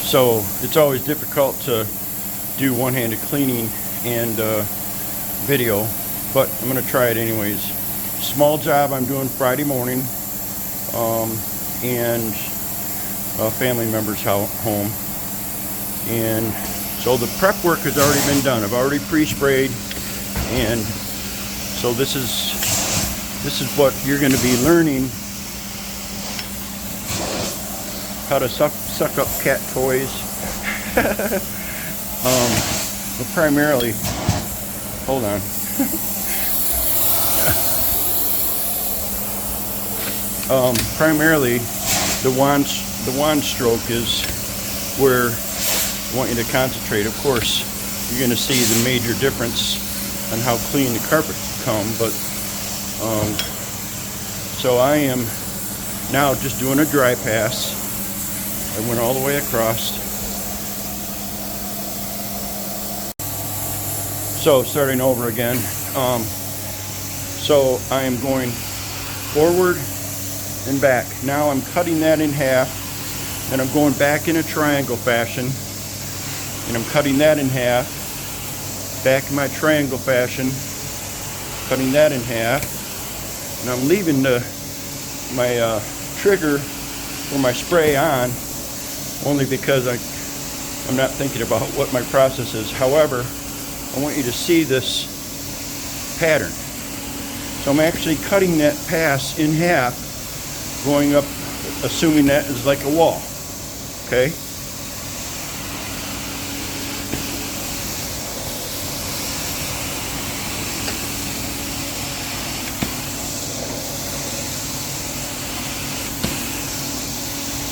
So it's always difficult to do one-handed cleaning and video, but I'm going to try it anyways. Small job I'm doing Friday morning, and a family member's home. And so the prep work has already been done. I've already pre-sprayed, and so this is what you're going to be learning, how to suck up cat toys. But primarily, hold on. Primarily, the wand stroke is where I want you to concentrate. Of course, you're going to see the major difference on how clean the carpet come, but so I am now just doing a dry pass. I went all the way across. So starting over again. So I am going forward and back. Now I'm cutting that in half, and I'm going back in a triangle fashion, and I'm cutting that in half, back in my triangle fashion, cutting that in half, and I'm leaving my trigger for my spray on, only because I'm not thinking about what my process is. However, I want you to see this pattern. So I'm actually cutting that pass in half, going up, assuming that is like a wall. Okay?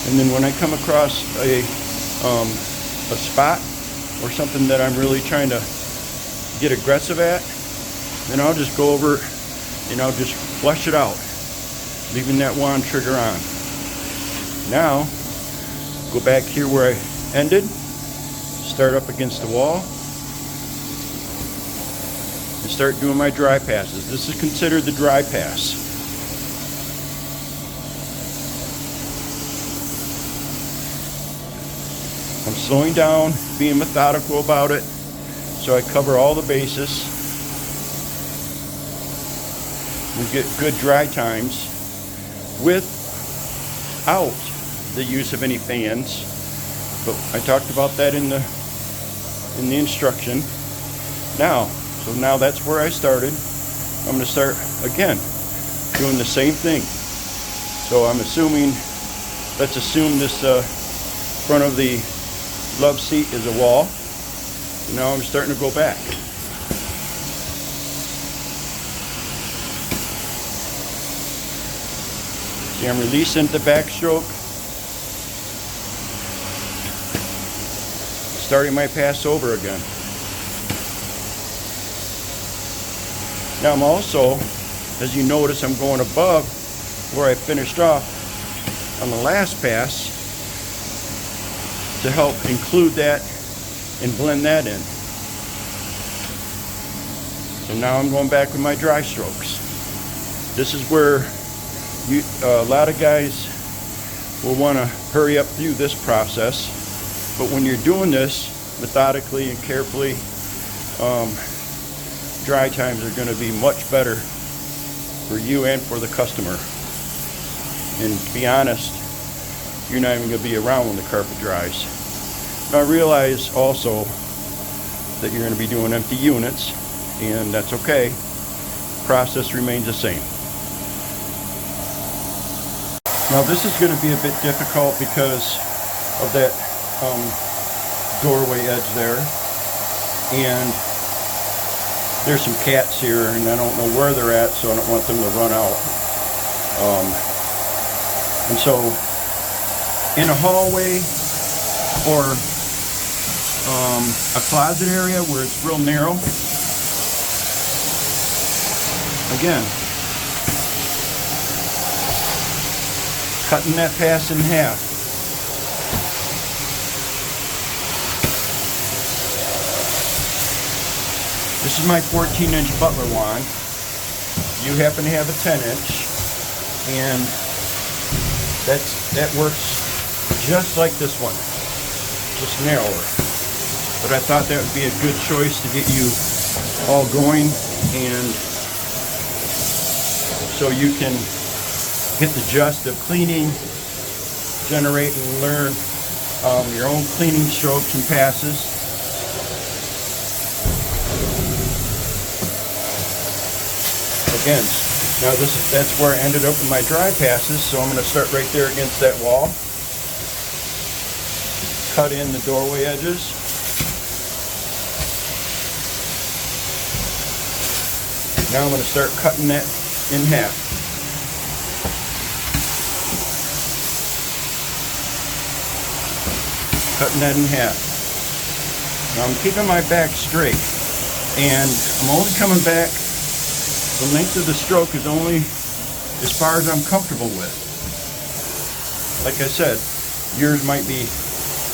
And then when I come across a spot or something that I'm really trying to get aggressive at, then I'll just go over and I'll just flush it out, leaving that wand trigger on. Now, go back here where I ended, start up against the wall, and start doing my dry passes. This is considered the dry pass. I'm slowing down, being methodical about it, so I cover all the bases. We get good dry times without the use of any fans, but I talked about that in the instruction. Now that's where I started. I'm going to start again doing the same thing. So I'm assuming, let's assume this front of the love seat is a wall. Now I'm starting to go back. See, I'm releasing the backstroke, starting my pass over again. Now I'm also, as you notice, I'm going above where I finished off on the last pass to help include that and blend that in. So now I'm going back with my dry strokes. This is where a lot of guys will want to hurry up through this process, but when you're doing this methodically and carefully, dry times are going to be much better for you and for the customer. And to be honest, you're not even going to be around when the carpet dries. Now I realize also that you're going to be doing empty units, and that's okay. Process remains the same. Now this is going to be a bit difficult because of that doorway edge there, and there's some cats here and I don't know where they're at, so I don't want them to run out. And so in a hallway or a closet area where it's real narrow, again, cutting that pass in half. This is my 14-inch Butler wand. You happen to have a 10-inch, and that works just like this one. just narrower. But I thought that would be a good choice to get you all going, and so you can get the gist of cleaning, generate and learn your own cleaning strokes and passes. Again, now that's where I ended up with my dry passes, so I'm going to start right there against that wall. Cut in the doorway edges. Now I'm going to start cutting that in half. Cutting that in half. Now I'm keeping my back straight, and I'm only coming back, the length of the stroke is only as far as I'm comfortable with. Like I said, yours might be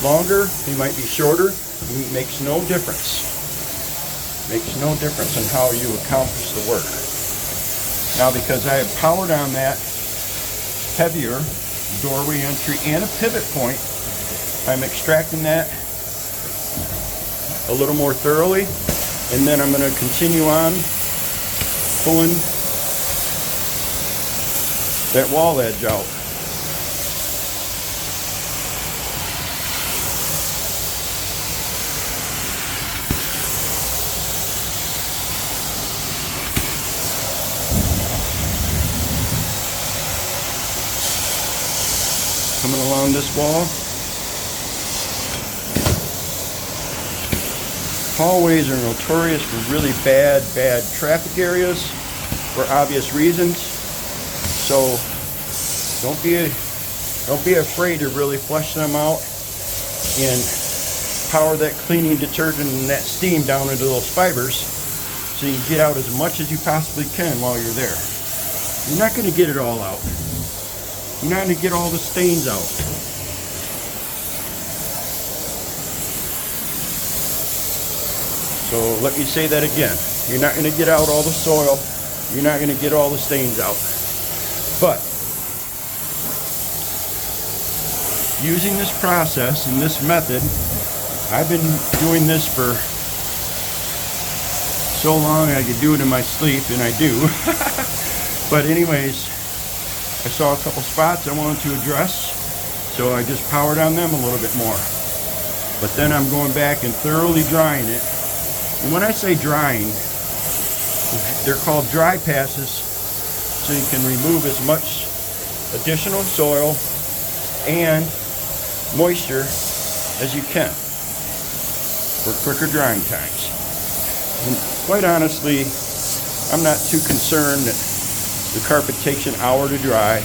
longer, they might be shorter, it makes no difference. Makes no difference in how you accomplish the work. Now, because I have powered on that heavier doorway entry and a pivot point, I'm extracting that a little more thoroughly, and then I'm going to continue on pulling that wall edge out. Coming along this wall. Hallways are notorious for really bad traffic areas for obvious reasons. So don't be afraid to really flush them out and power that cleaning detergent and that steam down into those fibers so you can get out as much as you possibly can while you're there. You're not going to get it all out. You're not going to get all the stains out. So let me say that again. You're not going to get out all the soil. You're not going to get all the stains out. But using this process and this method, I've been doing this for so long I could do it in my sleep, and I do. But anyways, I saw a couple spots I wanted to address, so I just powered on them a little bit more. But then I'm going back and thoroughly drying it. And when I say drying, they're called dry passes, so you can remove as much additional soil and moisture as you can for quicker drying times. And quite honestly, I'm not too concerned that the carpet takes an hour to dry.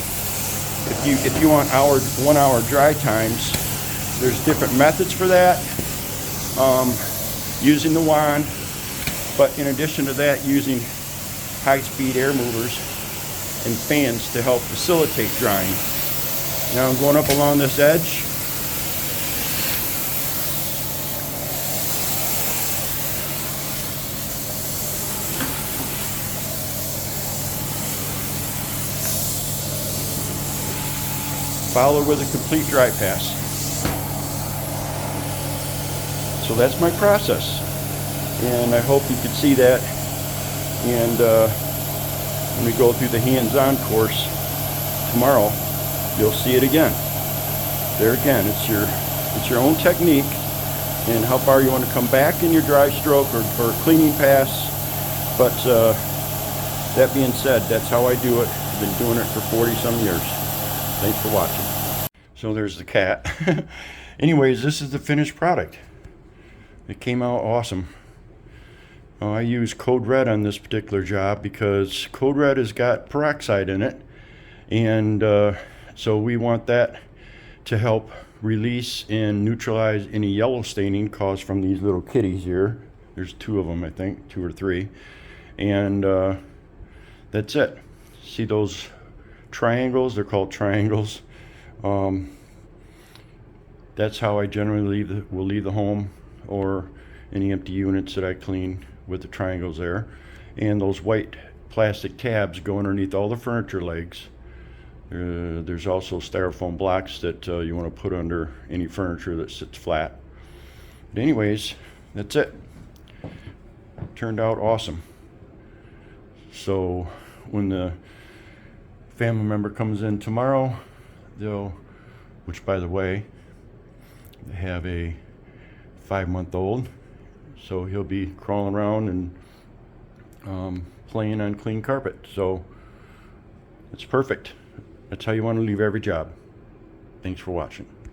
If you want 1 hour dry times, there's different methods for that. Using the wand, but in addition to that, using high-speed air movers and fans to help facilitate drying. Now I'm going up along this edge. Follow with a complete dry pass. So that's my process, and I hope you can see that. And when we go through the hands-on course tomorrow, you'll see it again. There again, it's your own technique and how far you want to come back in your dry stroke or cleaning pass. But that being said, that's how I do it. I've been doing it for 40 some years. Thanks for watching. So there's the cat. Anyways, this is the finished product. It came out awesome. I use Code Red on this particular job because Code Red has got peroxide in it, and so we want that to help release and neutralize any yellow staining caused from these little kitties here. There's 2 of them, I think, 2 or 3, and that's it. See those triangles? They're called triangles. That's how I generally will leave the home, or any empty units that I clean with the triangles there. And those white plastic tabs go underneath all the furniture legs. There's also styrofoam blocks that you want to put under any furniture that sits flat. But anyways, that's it. Turned out awesome. So when the family member comes in tomorrow, which by the way, they have a 5-month-old, so he'll be crawling around and playing on clean carpet. So it's perfect. That's how you want to leave every job. Thanks for watching.